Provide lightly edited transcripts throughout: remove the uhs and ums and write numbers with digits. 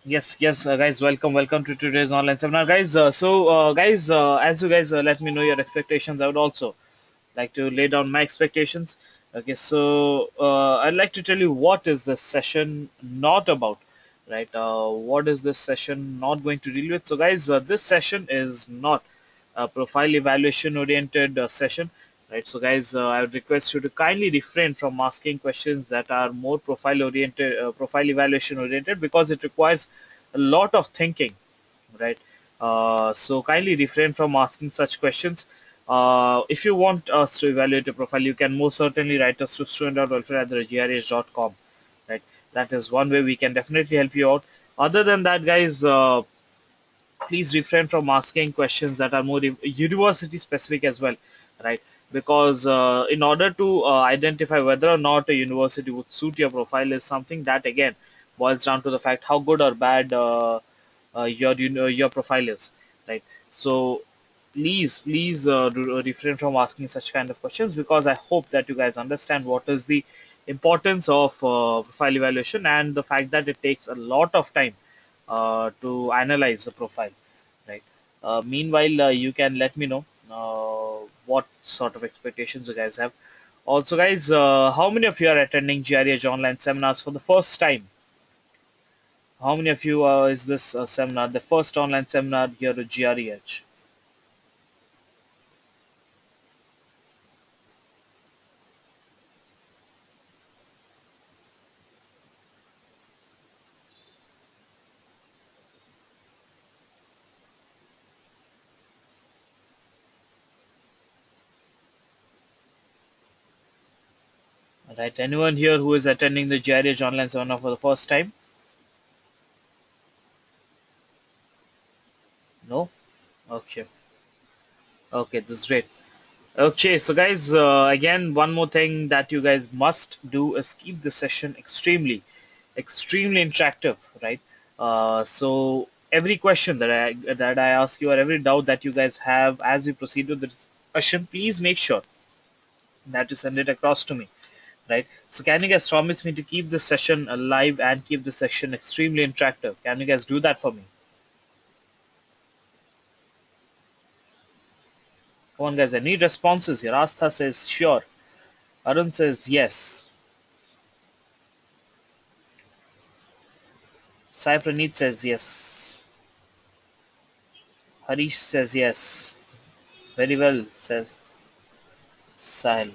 Yes, guys, welcome to today's online seminar, guys. Guys, as you guys let me know your expectations, I would also like to lay down my expectations. Okay, I'd like to tell you what is this session not about, right? What is this session not going to deal with? So, guys, this session is not a profile evaluation oriented session, right? So, guys, I would request you to kindly refrain from asking questions that are more profile evaluation oriented because it requires a lot of thinking, right? So kindly refrain from asking such questions. If you want us to evaluate your profile, you can most certainly write us to student.welfare@grh.com. Right, that is one way we can definitely help you out. Other than that, guys, please refrain from asking questions that are more university specific as well, right? Because in order to identify whether or not a university would suit your profile is something that again boils down to the fact how good or bad your profile is, right? So please refrain from asking such kind of questions because I hope that you guys understand what is the importance of profile evaluation and the fact that it takes a lot of time to analyze the profile, right? Meanwhile, you can let me know what sort of expectations you guys have. Also, guys, how many of you are attending GRE online seminars for the first time? How many of you is this seminar, the first online seminar here at GREH? Right, anyone here who is attending the GREH online seminar for the first time? No? Okay. Okay, this is great. Okay, so guys, again, one more thing that you guys must do is keep the session extremely interactive, right? So every question that I ask you or every doubt that you guys have as we proceed with the discussion, please make sure that you send it across to me, right? So can you guys promise me to keep this session alive and keep the session extremely interactive? Can you guys do that for me? Come on, guys, I need responses here. Astha says sure. Arun says yes. Sai Praneeth says yes. Harish says yes. Very well, says Sahil.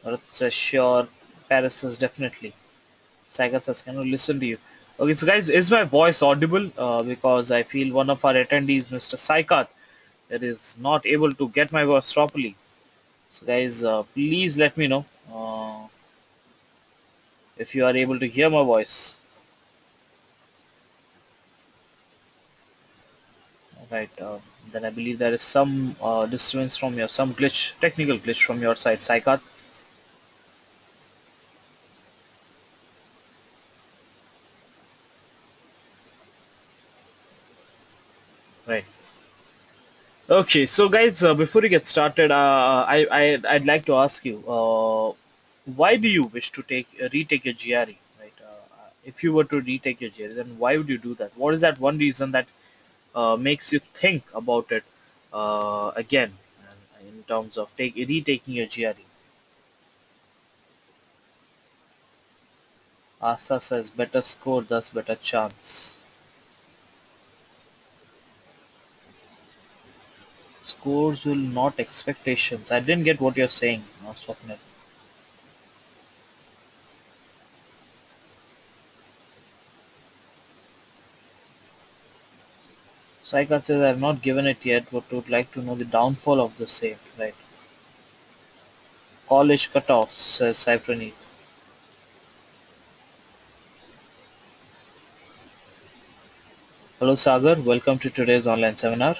Bharat says sure. Paris says definitely. Saikat says can we listen to you? Okay, so guys, is my voice audible? Because I feel one of our attendees, Mr. Saikat, is not able to get my voice properly. So guys, please let me know if you are able to hear my voice. Right, then I believe there is some disturbance from your, some glitch, technical glitch from your side, Saikat. Right. Okay, so guys, before we get started, I'd like to ask you, why do you wish to retake your GRE, right? If you were to retake your GRE, then why would you do that? What is that one reason that makes you think about it again in terms of retaking your GRE? Asa says better score, thus better chance. Scores will not expectations. I didn't get what you're saying, Swapnil. Saikat says I have not given it yet, but would like to know the downfall of the same. Right. College cutoffs, says Cypronete. Hello Sagar, welcome to today's online seminar.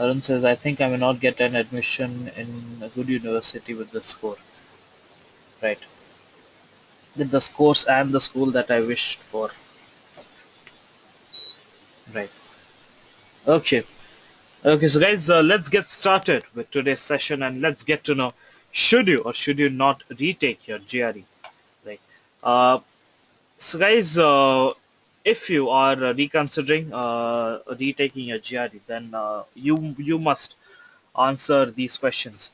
Arun says I think I may not get an admission in a good university with the score. Right. With the scores and the school that I wished for. Right. Okay. Okay, so guys, let's get started with today's session and let's get to know should you or should you not retake your GRE, right? Uh, so guys, if you are reconsidering retaking your GRE, then you must answer these questions.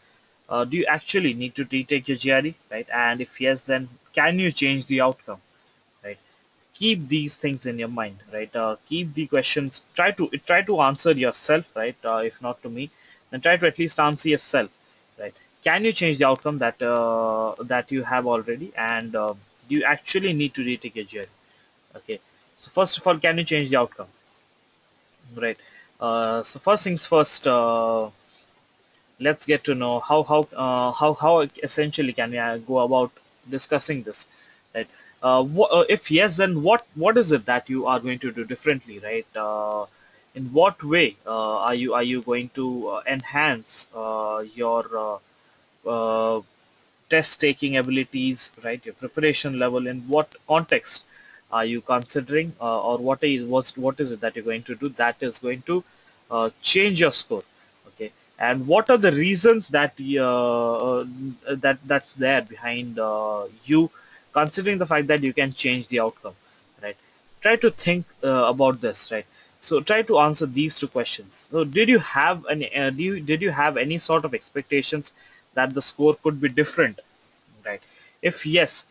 Do you actually need to retake your GRE, right? And if yes, then can you change the outcome, right? Keep these things in your mind, right? Keep the questions, try to answer yourself, right? If not to me, then try to at least answer yourself, right? Can you change the outcome that you have already, and do you actually need to retake your GRE? Okay, so first of all, can you change the outcome, right? So first things first, let's get to know how essentially can we go about discussing this, right? If yes, then what is it that you are going to do differently, right? In what way are you going to enhance your test taking abilities, right? Your preparation level, in what context are you considering, or what is it that you're going to do that is going to change your score, okay? And what are the reasons that's there behind you considering the fact that you can change the outcome, right? Try to think about this, right? So try to answer these two questions. So did you have any sort of expectations that the score could be different, right? If yes,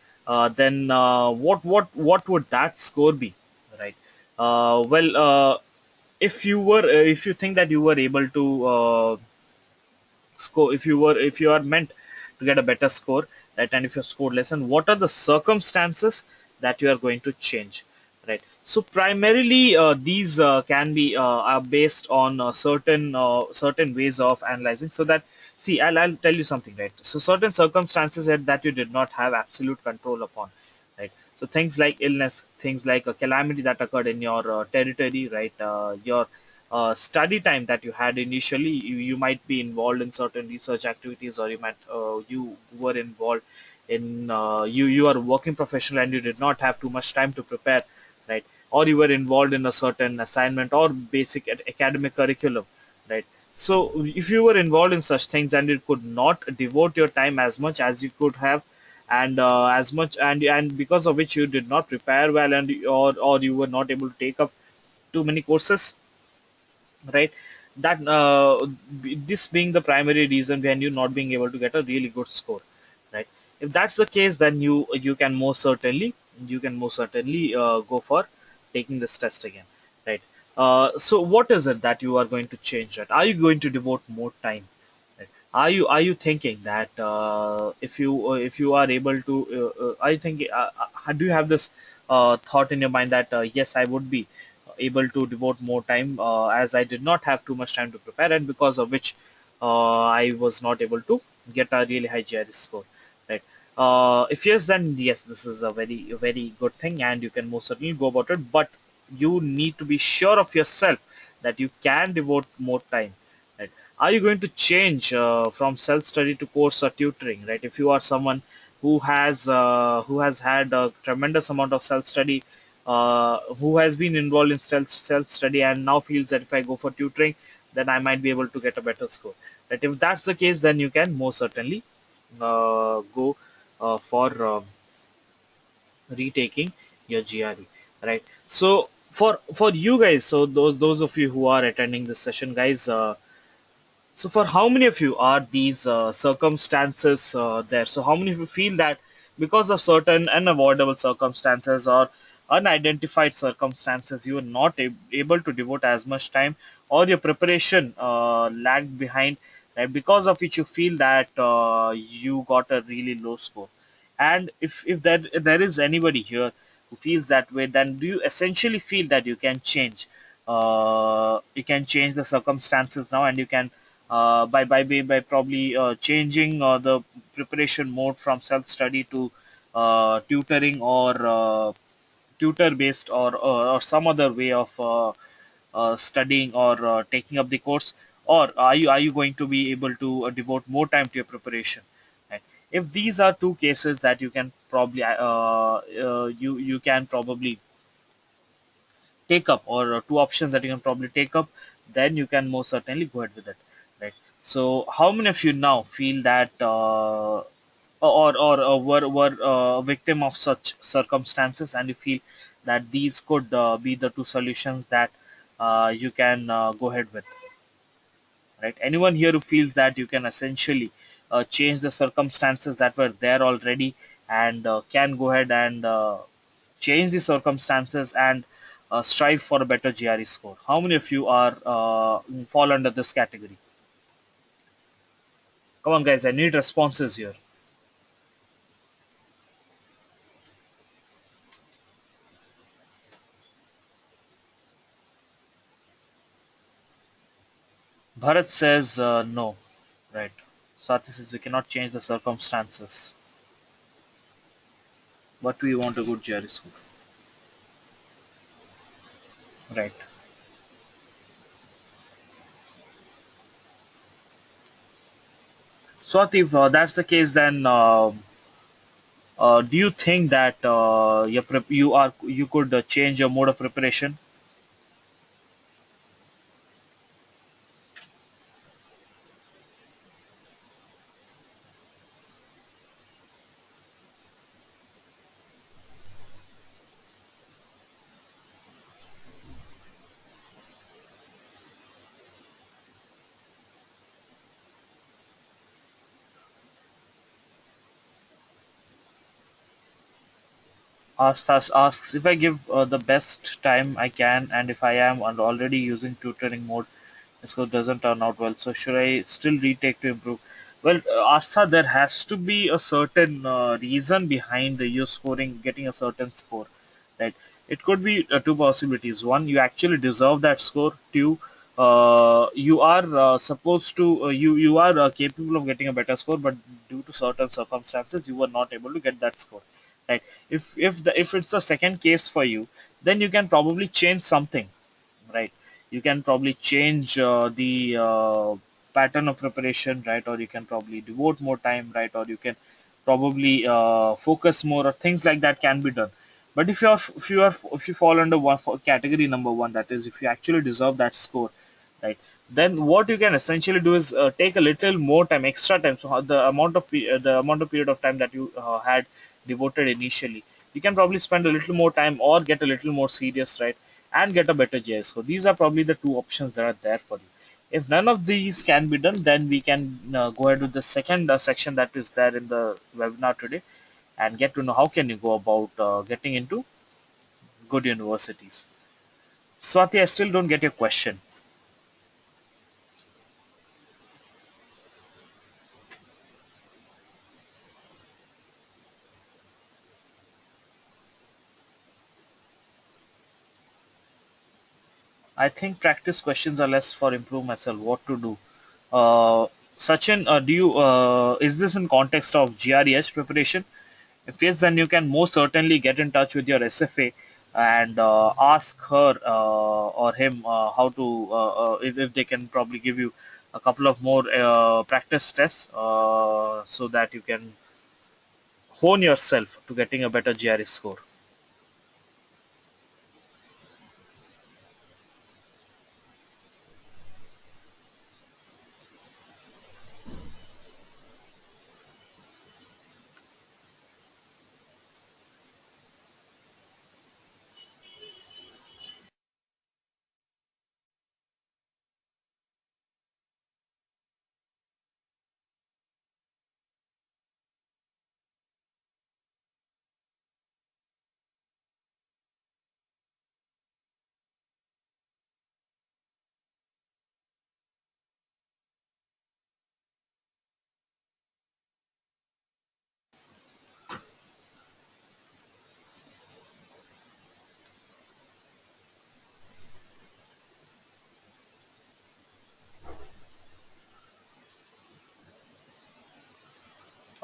then what would that score be, right? Well, if you think that you were able to score, if you are meant to get a better score, right? And if you scored less, and what are the circumstances that you are going to change, right? So primarily these can be are based on certain ways of analyzing, so that, see, I'll tell you something, right? So certain circumstances that you did not have absolute control upon, right? So things like illness, things like a calamity that occurred in your territory, right? Your study time that you had initially, you might be involved in certain research activities, or you were involved in you are a working professional and you did not have too much time to prepare, right? Or you were involved in a certain assignment or basic academic curriculum, right? So if you were involved in such things and you could not devote your time as much as you could have, and as much and because of which you did not prepare well, and or you were not able to take up too many courses, right? That this being the primary reason behind you not being able to get a really good score, right? If that's the case, then you can most certainly go for taking this test again, right? So what is it that you are going to change, right? Are you going to devote more time, right? Are you thinking that if you are able to are you thinking do you have this thought in your mind that yes, I would be able to devote more time, as I did not have too much time to prepare, and because of which I was not able to get a really high GRE score, right? If yes, then yes, this is a very good thing, and you can most certainly go about it. But you need to be sure of yourself that you can devote more time, right? Are you going to change from self-study to course or tutoring, right? If you are someone who has had a tremendous amount of self-study, who has been involved in self-study and now feels that if I go for tutoring, then I might be able to get a better score, right? If that's the case, then you can most certainly go for retaking your GRE, right? So for you guys, so those of you who are attending this session, guys, so for how many of you are these circumstances there? So how many of you feel that because of certain unavoidable circumstances or unidentified circumstances, you are not able to devote as much time, or your preparation lagged behind, right? Because of which you feel that you got a really low score. And if there is anybody here who feels that way, then do you essentially feel that you can change the circumstances now, and you can by probably changing the preparation mode from self study to tutoring, or tutor based, or some other way of studying, or taking up the course, or are you going to be able to devote more time to your preparation, right? If these are two cases that you can probably you can probably take up, or two options that you can probably take up, then you can most certainly go ahead with it, right? So how many of you now feel that or were a victim of such circumstances, and you feel that these could be the two solutions that you can go ahead with, right? Anyone here who feels that you can essentially change the circumstances that were there already, and can go ahead and change the circumstances and strive for a better GRE score? How many of you are fall under this category? Come on, guys, I need responses here. Bharat says no, right? Swati says we cannot change the circumstances, but we want a good GRE score, right? Swati, if that's the case, then do you think that you could change your mode of preparation? Asks if I give the best time I can, and if I am already using tutoring mode, the score doesn't turn out well. So should I still retake to improve? Well, Asta, there has to be a certain reason behind you scoring, getting a certain score, right? It could be two possibilities. One, you actually deserve that score. Two, you are supposed to, you are capable of getting a better score, but due to certain circumstances, you were not able to get that score, right? If it's the second case for you, then you can probably change something, right? You can probably change the pattern of preparation, right? Or you can probably devote more time, right? Or you can probably focus more, or things like that can be done. But if you fall under one for category number one, that is, if you actually deserve that score, right? Then what you can essentially do is take a little more time, extra time. So the amount of period of time that you had devoted initially, you can probably spend a little more time or get a little more serious, right? And get a better GIS score. These are probably the two options that are there for you. If none of these can be done, then we can go ahead with the second section that is there in the webinar today, and get to know how can you go about getting into good universities. Swati, I still don't get your question. I think practice questions are less for improve myself. What to do? Uh, Sachin, is this in context of GREH preparation? If yes, then you can most certainly get in touch with your SFA and ask her or him how to if they can probably give you a couple of more practice tests so that you can hone yourself to getting a better GRE score.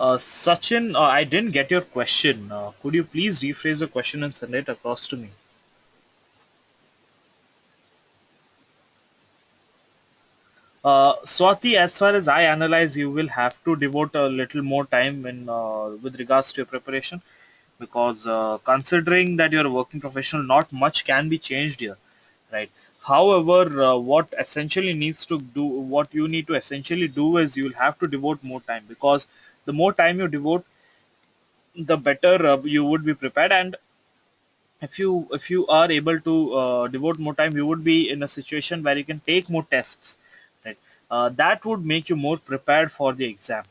Sachin, I didn't get your question. Could you please rephrase the question and send it across to me? Swati, as far as I analyze, you will have to devote a little more time in with regards to your preparation, because considering that you're a working professional, not much can be changed here, right? However, what you need to essentially do is you'll have to devote more time, because the more time you devote, the better you would be prepared. And if you are able to devote more time, you would be in a situation where you can take more tests, right? That would make you more prepared for the exam,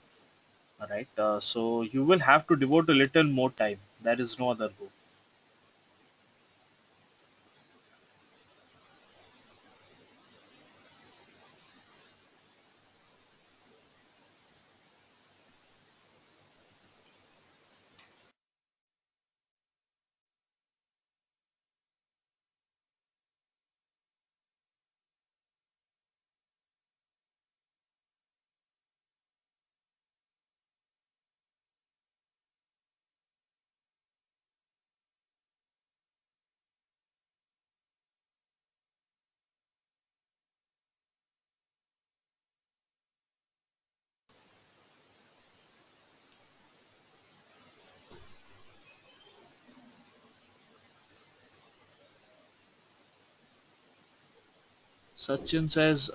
right? So you will have to devote a little more time. There is no other go. Sachin says,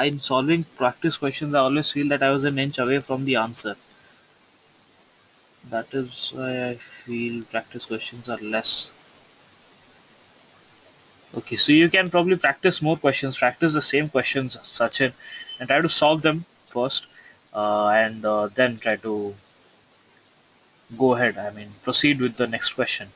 in solving practice questions, I always feel that I was an inch away from the answer. That is why I feel practice questions are less. Okay, so you can probably practice more questions, practice the same questions, Sachin, and try to solve them first, and then try to go ahead. I mean, proceed with the next question.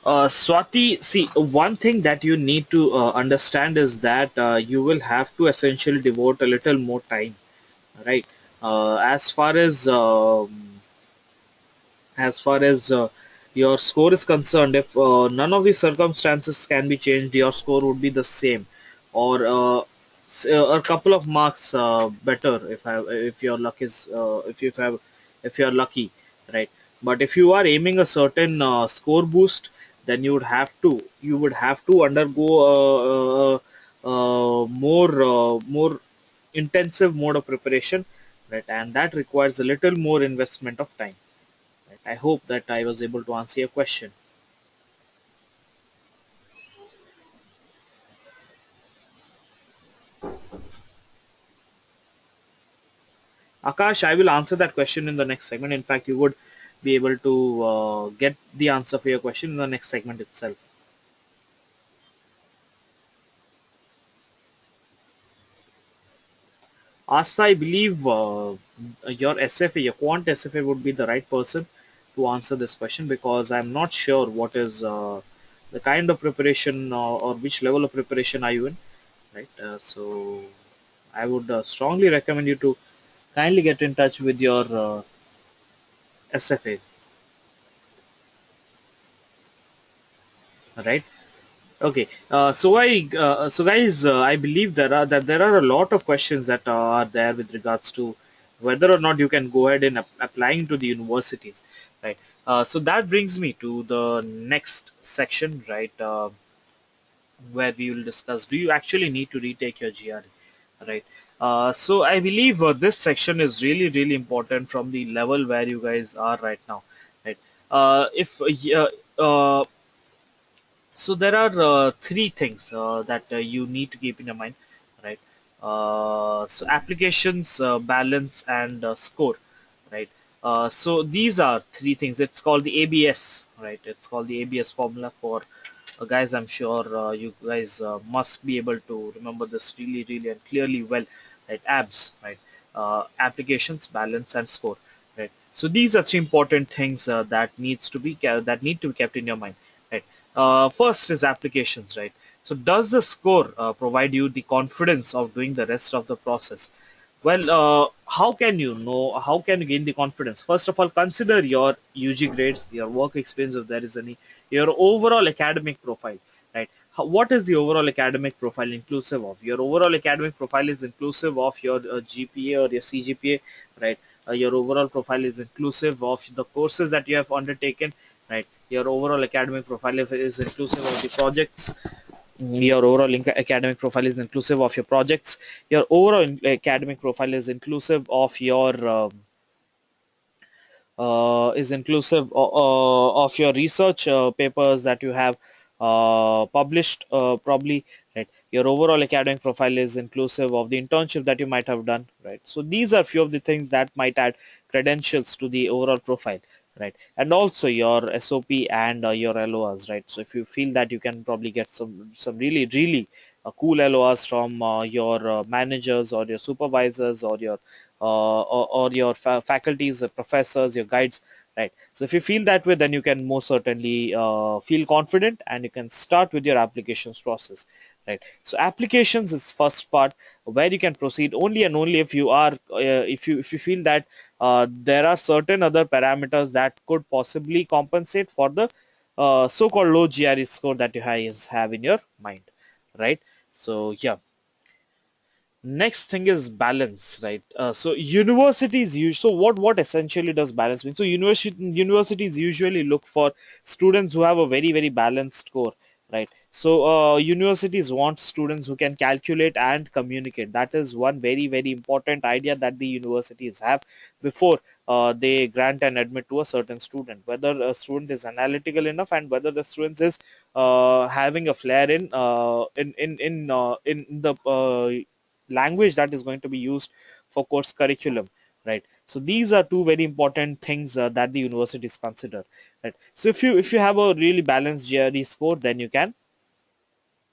Swati, see, one thing that you need to understand is that you will have to essentially devote a little more time, right? As far as your score is concerned, if none of the circumstances can be changed, your score would be the same, or a couple of marks better if your luck is if you're lucky, right? But if you are aiming a certain score boost, then you would have to undergo more intensive mode of preparation, right? And that requires a little more investment of time. Right? I hope that I was able to answer your question. Akash, I will answer that question in the next segment. In fact, you would be able to get the answer for your question in the next segment itself. Asta, I believe your SFA, your quant SFA would be the right person to answer this question, because I'm not sure what is the kind of preparation or which level of preparation are you in, right? So I would strongly recommend you to kindly get in touch with your SFA, right? Okay, so guys, I believe there are a lot of questions that are there with regards to whether or not you can go ahead and applying to the universities, right? So that brings me to the next section, right, where we will discuss: do you actually need to retake your GRE, right? So I believe this section is really really important from the level where you guys are right now, right? If uh, So there are three things that you need to keep in your mind, right? So applications, balance, and score, right? So these are three things. It's called the ABS, right? It's called the ABS formula for guys. I'm sure you guys must be able to remember this really, really and clearly well, right? ABS, right? Applications, balance, and score, right? So these are three important things that need to be kept in your mind, right? First is applications, right? So does the score provide you the confidence of doing the rest of the process? Well, how can you know? How can you gain the confidence? First of all, consider your UG grades, your work experience, if there is any, your overall academic profile, right? What is the overall academic profile inclusive of? Your overall academic profile is inclusive of your GPA or your CGPA, right? Your overall profile is inclusive of the courses that you have undertaken, right? Your overall academic profile is inclusive of the projects, Your overall academic profile is inclusive of your projects. Your overall academic profile is inclusive of your of your research papers that you have published, probably, right? Your overall academic profile is inclusive of the internship that you might have done, right? So these are few of the things that might add credentials to the overall profile, right? And also your SOP and your LORs, right? So if you feel that you can probably get some really cool LORs from your managers or your supervisors or your or your faculties, professors, your guides, right? So if you feel that way, then you can most certainly feel confident and you can start with your applications process, right? So applications is first part where you can proceed only and only if you are if you feel that there are certain other parameters that could possibly compensate for the so-called low GRE score that you have in your mind, right? So yeah. Next thing is balance, right? So universities use, so what essentially does balance mean? So universities usually look for students who have a very balanced score, right? So universities want students who can calculate and communicate. That is one very important idea that the universities have before they grant and admit to a certain student, whether a student is analytical enough and whether the student is having a flair in the language that is going to be used for course curriculum, right? So these are two very important things that the universities consider, right? So if you have a really balanced GRE score, then you can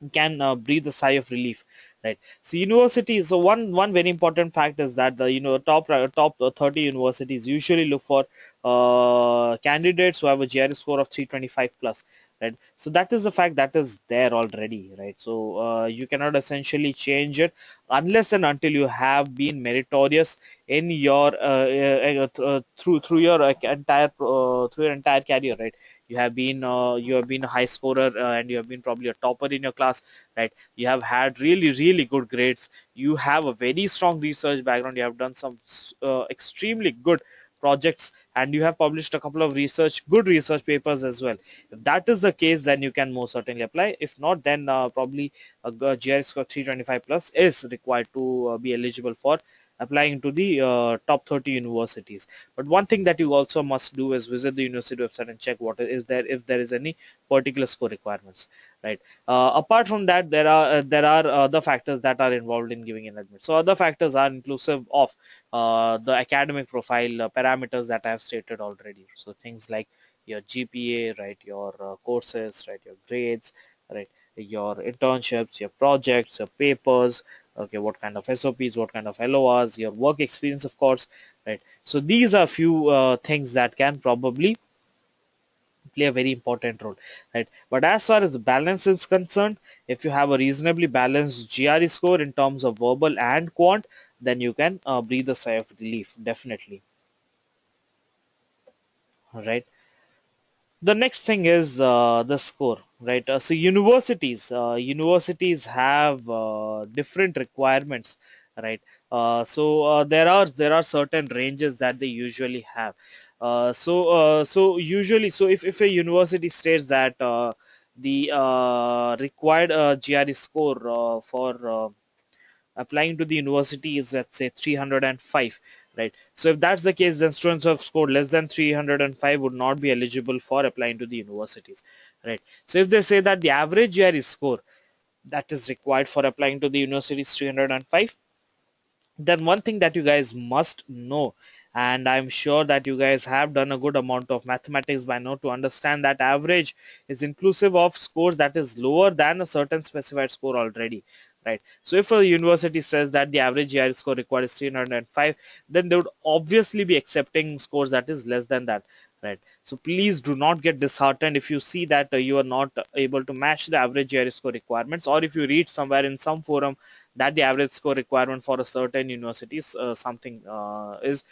breathe a sigh of relief, right? So universities, so one very important fact is that the top 30 universities usually look for candidates who have a GRE score of 325 plus, right? So that is the fact that is there already, right? So you cannot essentially change it unless and until you have been meritorious in your through your through your entire career, right? You have been a high scorer, and you have been probably a topper in your class, right? You have had really good grades. You have a very strong research background. You have done some extremely good projects, and you have published a couple of good research papers as well. If that is the case, then you can most certainly apply. If not, then probably a GRE score 325 plus is required to be eligible for applying to the top 30 universities. But one thing that you also must do is visit the university website and check what is there, if there is any particular score requirements, right? Apart from that, there are other factors that are involved in giving an admit. So other factors are inclusive of the academic profile parameters that I have stated already. So things like your GPA, right? Your courses, right? Your grades, right? Your internships, your projects, your papers. Okay, what kind of SOPs, what kind of LORs, your work experience, of course, right? So these are few things that can probably play a very important role, right? But as far as the balance is concerned, if you have a reasonably balanced GRE score in terms of verbal and quant, then you can breathe a sigh of relief, definitely. All right. The next thing is the score, right? So universities have different requirements, right? There are certain ranges that they usually have. So if a university states that the required GRE score for applying to the university is, let's say, 305, right? So if that's the case, then students who have scored less than 305 would not be eligible for applying to the universities, right? So if they say that the average GRE score that is required for applying to the university is 305, then one thing that you guys must know, and I'm sure that you guys have done a good amount of mathematics by now to understand that average is inclusive of scores that is lower than a certain specified score already, right? So if a university says that the average GRE score required is 305, then they would obviously be accepting scores that is less than that, right? So please do not get disheartened if you see that you are not able to match the average GRE score requirements, or if you read somewhere in some forum that the average score requirement for a certain university is something is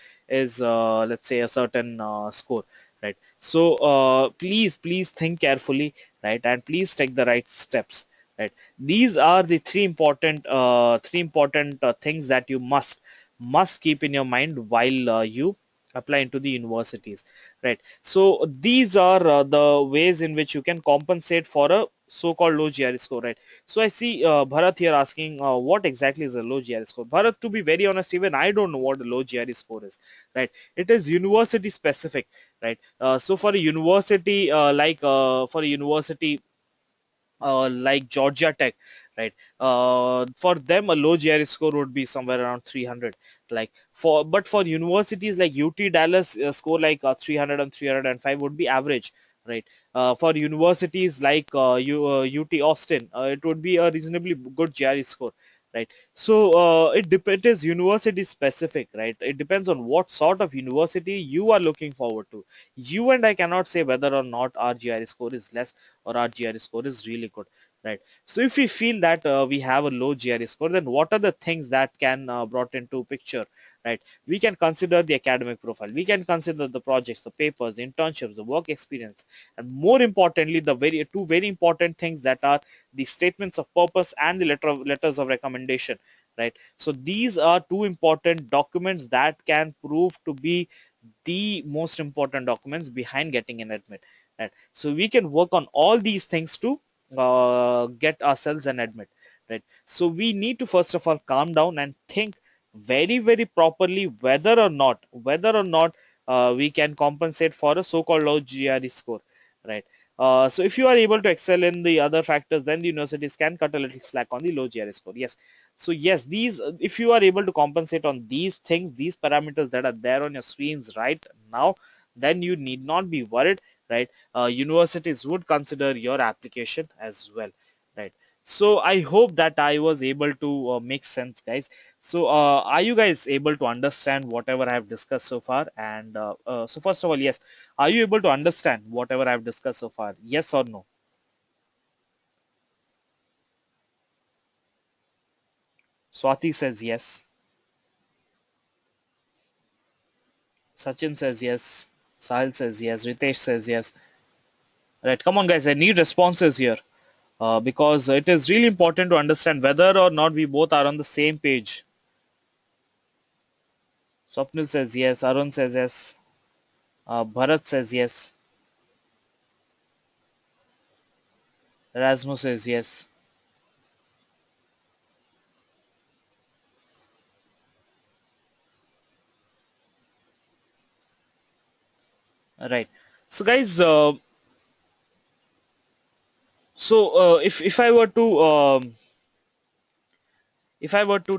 let's say a certain score, right? So please think carefully, right? And please take the right steps, right? These are the three important things that you must keep in your mind while you apply into the universities, right? So these are the ways in which you can compensate for a so-called low GRE score, right? So I see Bharat here asking, what exactly is a low GRE score? Bharat, to be very honest, even I don't know what a low GRE score is, right? It is university specific, right? So for a university, like Georgia Tech, right? For them, a low GRE score would be somewhere around 300. But for universities like UT Dallas, score like 300 and 305 would be average, right? For universities like UT Austin, it would be a reasonably good GRE score, right? So it is university specific, right? It depends on what sort of university you are looking forward to. You and I cannot say whether or not our GRE score is less or our GRE score is really good, right? So if we feel that we have a low GRE score, then what are the things that can brought into picture, right? We can consider the academic profile, we can consider the projects, the papers, the internships, the work experience, and more importantly, the two very important things that are the statements of purpose and the letters of recommendation, right? So these are two important documents that can prove to be the most important documents behind getting an admit, right? So we can work on all these things to get ourselves an admit, right? So we need to first of all calm down and think very properly whether or not we can compensate for a so-called low GRE score, right? So if you are able to excel in the other factors, then the universities can cut a little slack on the low GRE score. Yes. So yes, these if you are able to compensate on these things, these parameters that are there on your screens right now, then you need not be worried, right? Universities would consider your application as well, right? So I hope that I was able to make sense, guys. So are you guys able to understand whatever I have discussed so far? And so first of all, yes, are you able to understand whatever I have discussed so far? Yes or no? Swati says yes. Sachin says yes. Sahil says yes. Ritesh says yes. Right, come on, guys. I need responses here because it is really important to understand whether or not we both are on the same page. Swapnil says yes. Arun says yes. Bharat says yes. Erasmus says yes. Right. So, guys, if I were to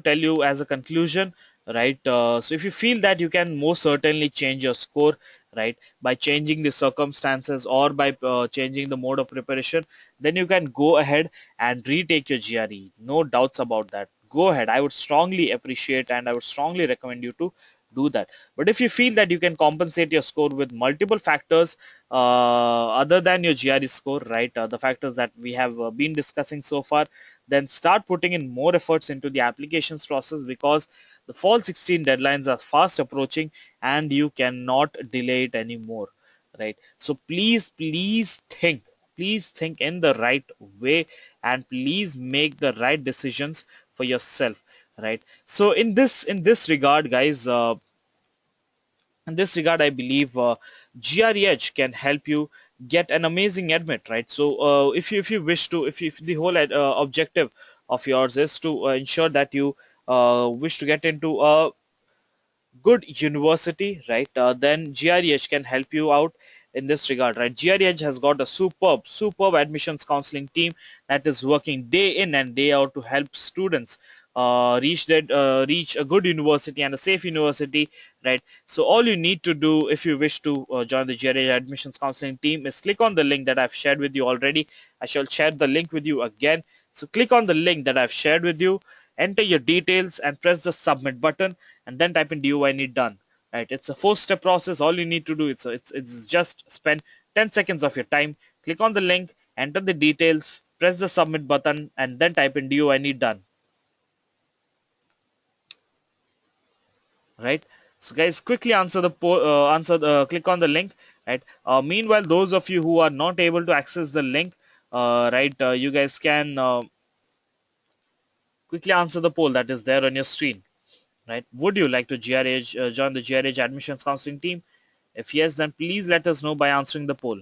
tell you as a conclusion, right? So if you feel that you can most certainly change your score, right, by changing the circumstances or by changing the mode of preparation, then you can go ahead and retake your GRE. No doubts about that. Go ahead. I would strongly appreciate and I would strongly recommend you to do that. But if you feel that you can compensate your score with multiple factors other than your GRE score, right, the factors that we have been discussing so far, then start putting in more efforts into the applications process because the fall 16 deadlines are fast approaching and you cannot delay it anymore, right? So please think in the right way and please make the right decisions for yourself, right? So in this regard, guys, in this regard, I believe GRE Edge can help you get an amazing admit, right? So if you wish to, if the whole objective of yours is to ensure that you wish to get into a good university, right? Then GREH can help you out in this regard, right? GREH has got a superb admissions counseling team that is working day in and day out to help students reach a good university and a safe university, right? So all you need to do if you wish to join the GREH admissions counseling team is click on the link that I've shared with you already. I shall share the link with you again. So click on the link that I've shared with you, enter your details and press the submit button and then type in do I need done, right? It's a 4-step process. All you need to do, it's just spend 10 seconds of your time, click on the link, enter the details, press the submit button and then type in do I need done, right? So guys, quickly answer the click on the link, right? Meanwhile, those of you who are not able to access the link, right, you guys can quickly answer the poll that is there on your screen, right? Would you like to join the GRH admissions counseling team? If yes, then please let us know by answering the poll.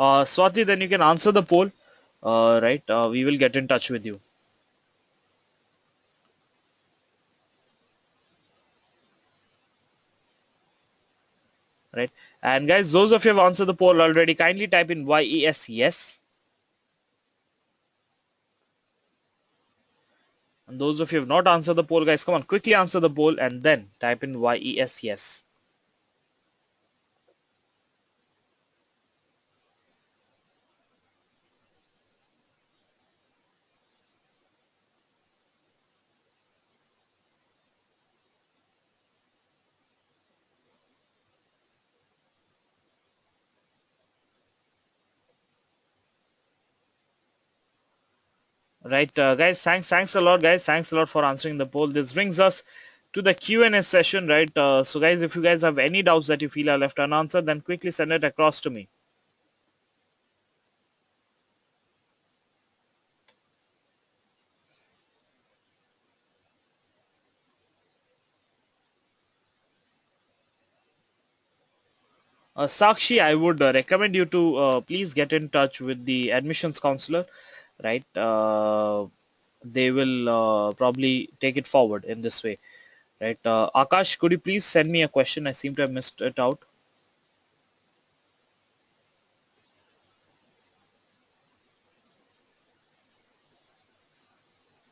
Swati, then you can answer the poll. Right. We will get in touch with you. Right. And guys, those of you who have answered the poll already, kindly type in yes. And those of you who have not answered the poll, guys, come on, quickly answer the poll and then type in yes. Right, guys, thanks a lot, guys. Thanks a lot for answering the poll. This brings us to the Q&A session, right? So, guys, if you guys have any doubts that you feel are left unanswered, then quickly send it across to me. Sakshi, I would recommend you to please get in touch with the admissions counselor, right? They will probably take it forward in this way, right? Akash, could you please send me a question? I seem to have missed it out.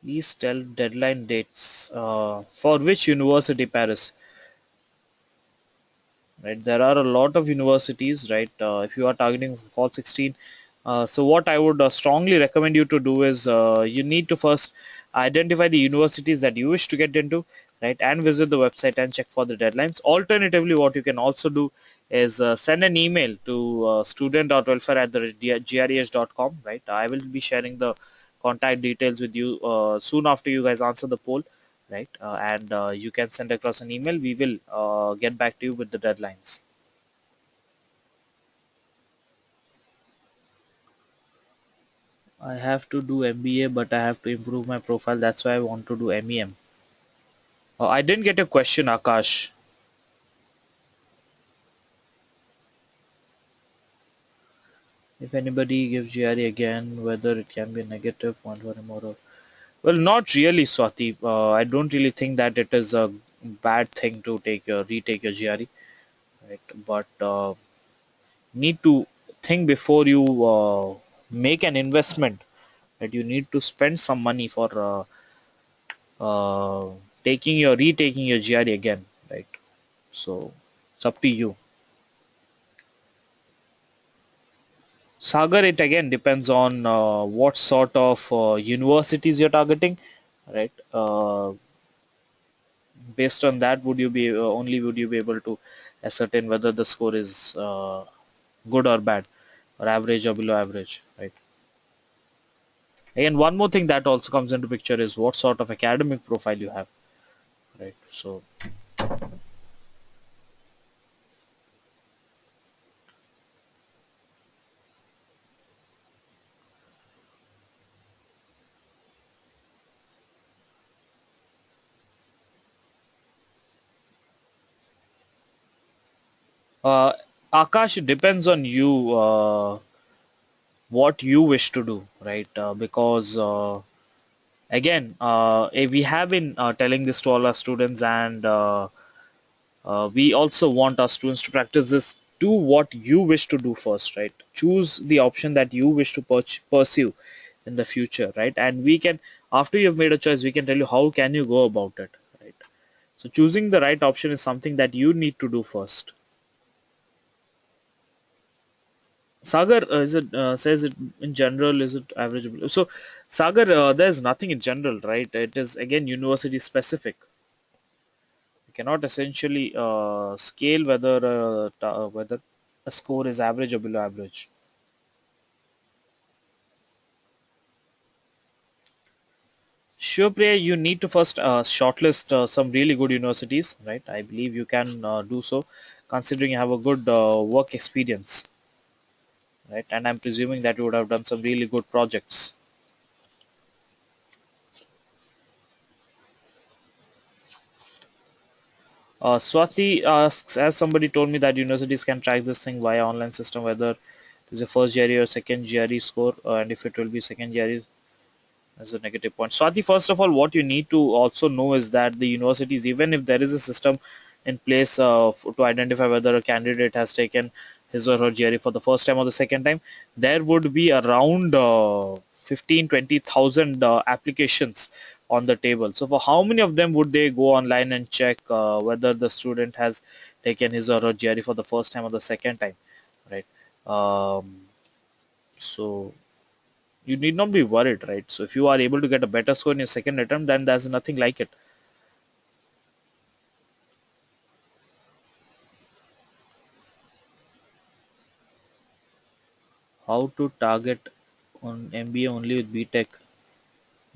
Please tell deadline dates for which university, Paris? Right, there are a lot of universities, right? If you are targeting fall 16, so what I would strongly recommend you to do is you need to first identify the universities that you wish to get into, right, and visit the website and check for the deadlines. Alternatively, what you can also do is send an email to student.welfare@greh.com, right? I will be sharing the contact details with you soon after you guys answer the poll, right? And you can send across an email. We will get back to you with the deadlines. I have to do MBA, but I have to improve my profile. That's why I want to do MEM. I didn't get a question, Akash. If anybody gives GRE again, whether it can be a negative point for him or well, not really, Swati. I don't really think that it is a bad thing to retake your GRE, right? But need to think before you make an investment, that you need to spend some money for taking your retaking your GRE again, right? So it's up to you. Sagar, it again depends on what sort of universities you're targeting, right? Based on that, would you be only would you be able to ascertain whether the score is good or bad, or average or below average, right? Again, one more thing that also comes into picture is what sort of academic profile you have, right? So, uh, Akash, it depends on you what you wish to do, right? Because again, we have been telling this to all our students, and we also want our students to practice this. Do what you wish to do first, right? Choose the option that you wish to pursue in the future, right? And we can, after you've made a choice, we can tell you how can you go about it, right? So choosing the right option is something that you need to do first. Sagar, is it says it in general? Is it average? So, Sagar, there's nothing in general, right? It is again university specific. You cannot essentially scale whether a score is average or below average. Sure, Priya, you need to first shortlist some really good universities, right? I believe you can do so, considering you have a good work experience, right? And I'm presuming that you would have done some really good projects. Swati asks, as somebody told me that universities can track this thing via online system, whether is a first GRE or second GRE score, and if it will be second GRE as a negative point. Swati, first of all, what you need to also know is that the universities, even if there is a system in place to identify whether a candidate has taken his or her GRE for the first time or the second time, there would be around 15, 20,000 applications on the table. So for how many of them would they go online and check whether the student has taken his or her GRE for the first time or the second time, right? So you need not be worried, right? So if you are able to get a better score in your second attempt, then there's nothing like it. How to target on MBA only with BTech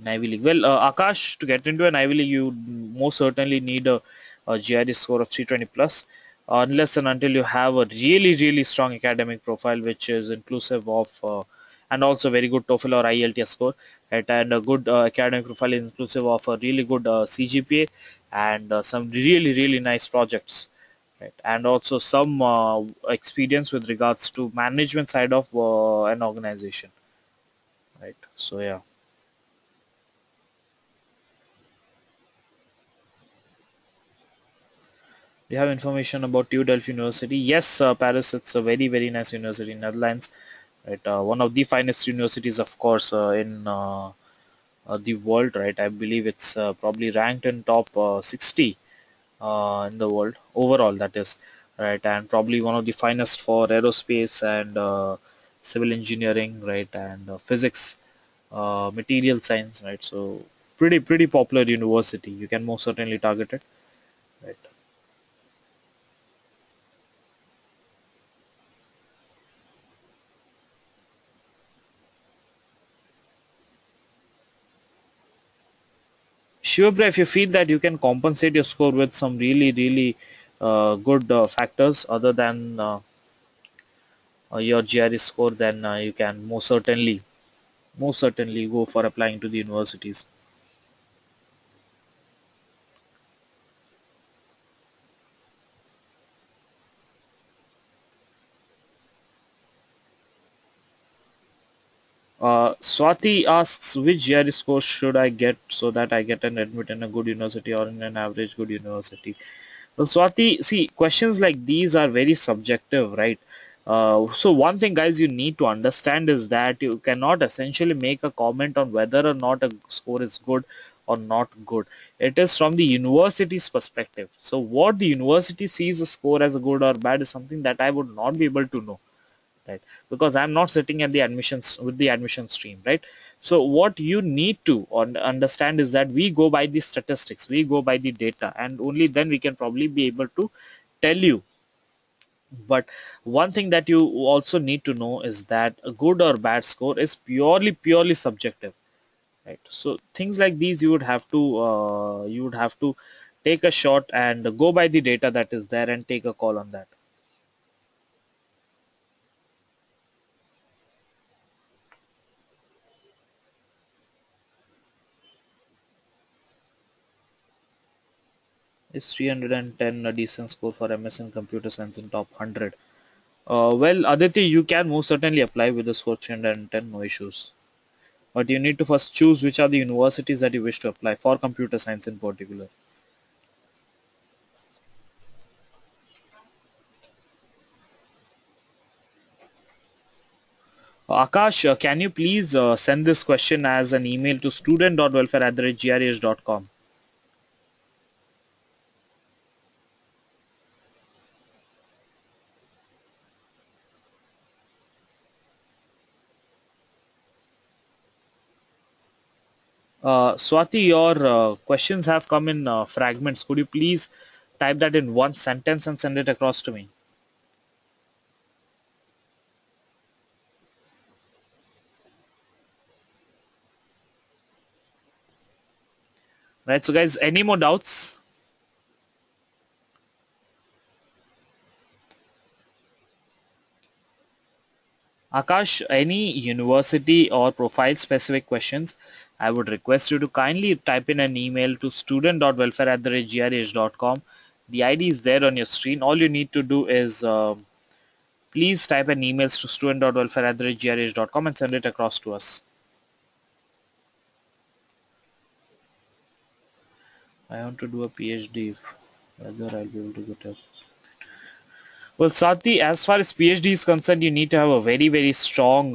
in Ivy League? Well, Akash, to get into an Ivy League, you most certainly need a GRE score of 320 plus, unless and until you have a really, really strong academic profile, which is inclusive of and also very good TOEFL or IELTS score, right? And a good academic profile is inclusive of a really good CGPA and some really, really nice projects, right? And also some experience with regards to management side of an organization, right? So yeah. Do you have information about TU Delft University? Yes, Paris. It's a very, very nice university in Netherlands. Right, one of the finest universities, of course, in the world. Right, I believe it's probably ranked in top 60 in the world overall. That is right, and probably one of the finest for aerospace and civil engineering. Right, and physics, material science. Right, so pretty popular university. You can most certainly target it. Right. Shivabra, if you feel that you can compensate your score with some really good factors other than your GRE score, then you can most certainly go for applying to the universities. Swati asks, which GRE score should I get so that I get an admit in a good university or in an average good university? Well, Swati, see, questions like these are very subjective, right? So one thing, guys, you need to understand is that you cannot essentially make a comment on whether or not a score is good or not good. It is from the university's perspective. So what the university sees a score as a good or bad is something that I would not be able to know, right? Because I'm not sitting at the admissions with the admission stream, right? So what you need to understand is that we go by the statistics, we go by the data, and only then we can probably be able to tell you. But one thing that you also need to know is that a good or bad score is purely subjective, right? So things like these you would have to take a shot and go by the data that is there and take a call on that. Is 310 a decent score for MS in computer science in top 100? Well, Aditi, you can most certainly apply with the score 310, no issues. But you need to first choose which are the universities that you wish to apply for computer science in particular. Akash, can you please send this question as an email to student.welfare@greh.com? Swati, your questions have come in fragments. Could you please type that in one sentence and send it across to me? Right. So, guys, any more doubts? Akash, any university or profile specific questions, I would request you to kindly type in an email to student.welfare@greh.com. The ID is there on your screen. All you need to do is please type an emails to student.welfare@grh.com and send it across to us. I want to do a PhD. Whether I'll be able to get a. Well, Sati, as far as PhD is concerned, you need to have a very, very strong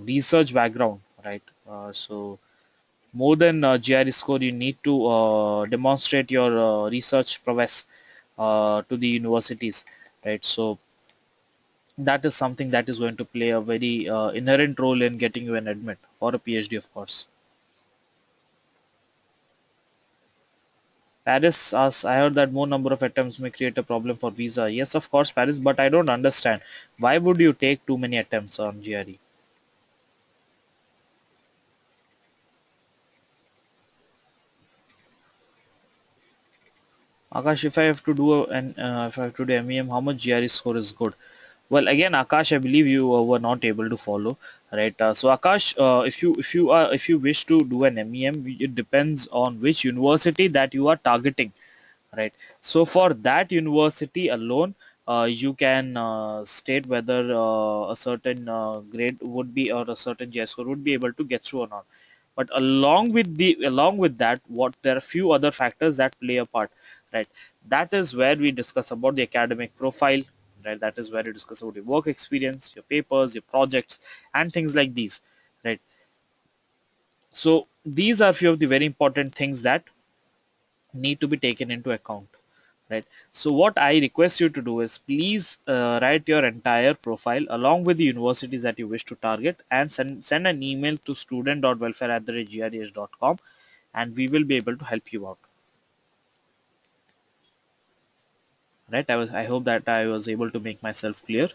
research background, right? So more than GRE score, you need to demonstrate your research prowess to the universities, right? So that is something that is going to play a very inherent role in getting you an admit or a PhD, of course. Paris asks, I heard that more number of attempts may create a problem for visa. Yes, of course, Paris, but I don't understand. Why would you take too many attempts on GRE? Akash, if I have to do if I have to do MEM, how much GRE score is good? Well, again, Akash, I believe you were not able to follow, right? So, Akash, if you wish to do an MEM, it depends on which university that you are targeting, right? So, for that university alone, you can state whether a certain grade would be or a certain GS score would be able to get through or not. But along with that, what there are few other factors that play a part, right? That is where we discuss about the academic profile, right? That is where we discuss about your work experience, your papers, your projects, and things like these, right? So these are few of the very important things that need to be taken into account, right? So what I request you to do is please write your entire profile along with the universities that you wish to target and send an email to student.welfare@grh.com and we will be able to help you out, right? I hope that I was able to make myself clear,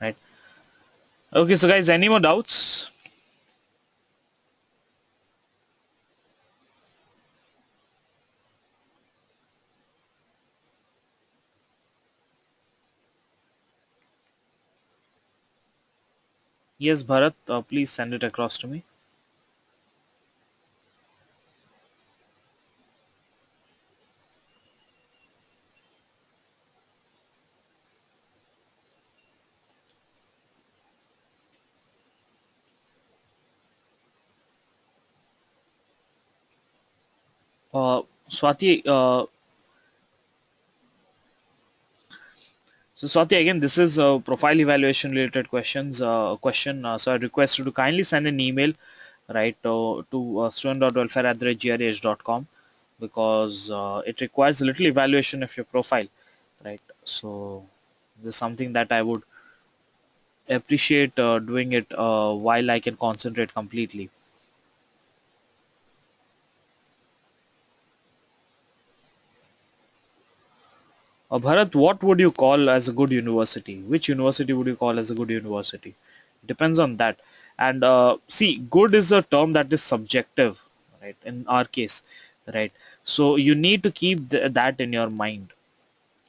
right? Okay, so guys, any more doubts? Yes, Bharat, please send it across to me. Swati, so Swati, again, this is profile evaluation related question. So I request you to kindly send an email, right, to student.welfare@grh.com because it requires a little evaluation of your profile, right? So this is something that I would appreciate doing it while I can concentrate completely. Bharat, what would you call as a good university? Which university would you call as a good university? Depends on that. And see, good is a term that is subjective, right? In our case, right? So you need to keep that in your mind,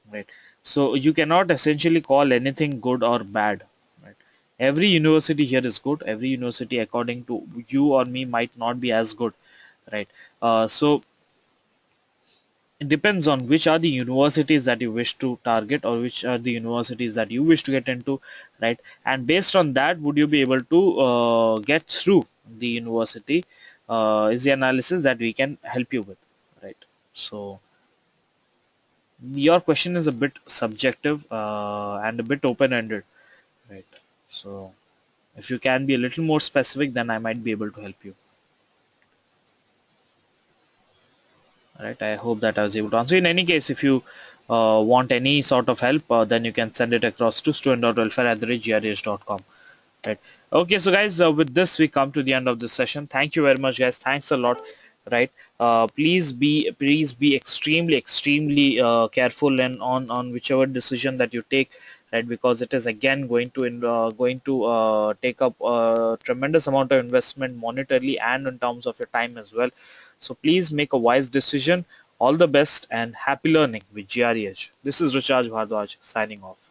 right? So you cannot essentially call anything good or bad, right? Every university here is good. Every university, according to you or me, might not be as good, right? So it depends on which are the universities that you wish to target or which are the universities that you wish to get into, right? And based on that, would you be able to get through the university? Is the analysis that we can help you with, right? So your question is a bit subjective and a bit open-ended, right? So if you can be a little more specific, then I might be able to help you. Right, I hope that I was able to answer. In any case, if you want any sort of help, then you can send it across to student.welfare@grh.com. Right. Okay, so guys, with this we come to the end of this session. Thank you very much, guys. Thanks a lot. Right. Please be extremely careful and on whichever decision that you take. Right, because it is again going to take up a tremendous amount of investment monetarily and in terms of your time as well. So please make a wise decision. All the best and happy learning with GREH. This is Richard Bhardwaj signing off.